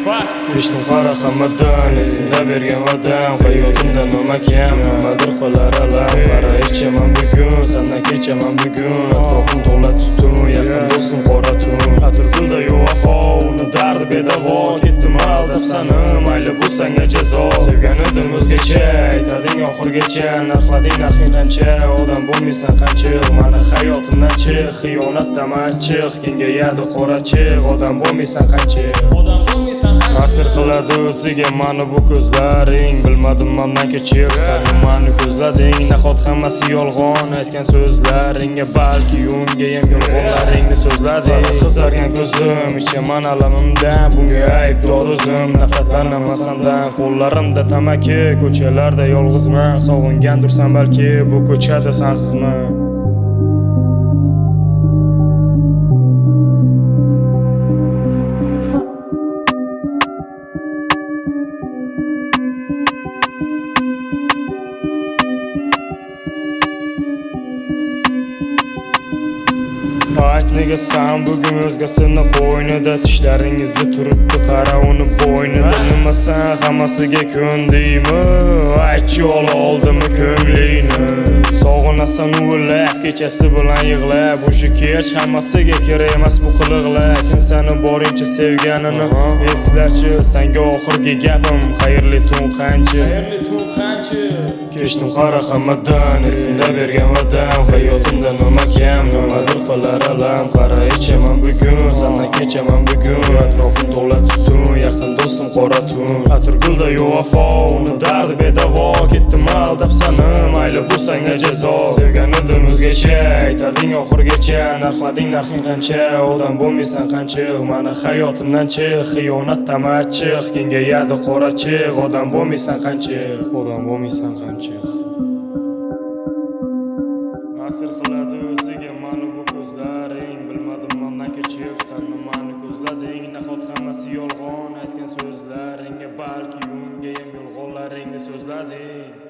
Kechdim qara hammadan, esimda bergan va'dam, hayotimda nima kam, nimadir qolar alam. Qara ichaman bugun, sendan kechaman bugun, atrofim to'la tutun, yaqin do'stim qora tun. Atirgulda yo'q vafo, uni dardi bedavo, ketdim aldab sani, mayli bu senga jazo. Sevgan edim o'zgacha, aytading oxirgacha, narxlading narxing qancha, odam bo'lmaysan qanchiq, mani hayotimdan chiq, xiyonatdan achchiq, kengayadi qorachiq, odam bo'lmaysan qanchiq. Ta'sir qiladi o'ziga mani bu ko'zlaring, bilmadim mendan kechib sen nimani ko'zlading. Nahot hammasi yolg'on aytgan so'zlaringga, balki unga ham yolg'onlaringni so'zlading. Qizargan ko'zim ichaman alamimdan, bunga aybdor o'zim, nafratlanaman sendan. Qo'llarimda tamaki, ko'chalarda yolg'izman, sog'ingandursan balki bu ko'chada sensizman. Ayt nega sen bugun o'zgasini qo'ynida, tishlaringizni turibdi qara uni bo'ynida. Nima sen hammasiga ko'ndingmi, aytchi oldimi ko'nglingni. Sog'inasan o'ylab, kechasi bilan yig'lab, o'sha kech hammasiga kerak emas bu qiliqlar. Kim seni borincha sevganini eslarchi, senga oxirgi gapim, xayrli tun qancha. Kechdim qara hammadan, esimda bergan va'dam, hayotimda nima kam, nimadir qolar alam. Qara ichaman bugun, sendan kechaman bugun, atrofim to'la tutun, yaqin do'stim qora tun. Atirgulda yo'q vafo, uni dardi bedavo, ketdim aldab sani, mayli bu senga jazo. Sevgan edim o'zgacha, aytading oxirgacha, narxlading narxing qancha, odam bo'lmaysan qanchiq, mani hayotimdan chiq, xiyonatdan achchiq, kengayadi qorachiq, odam bo'lmaysan qanchiq, odam bo'lmaysan qanchiq. Ta'sir qiladi o'ziga mani bu ko'zlaring, bilmadim mendan kechib sen nimani ko'zlading. Nahot hammasi yolg'on aytgan so'zlaringga, balki unga ham yolg'onlaringni so'zlading.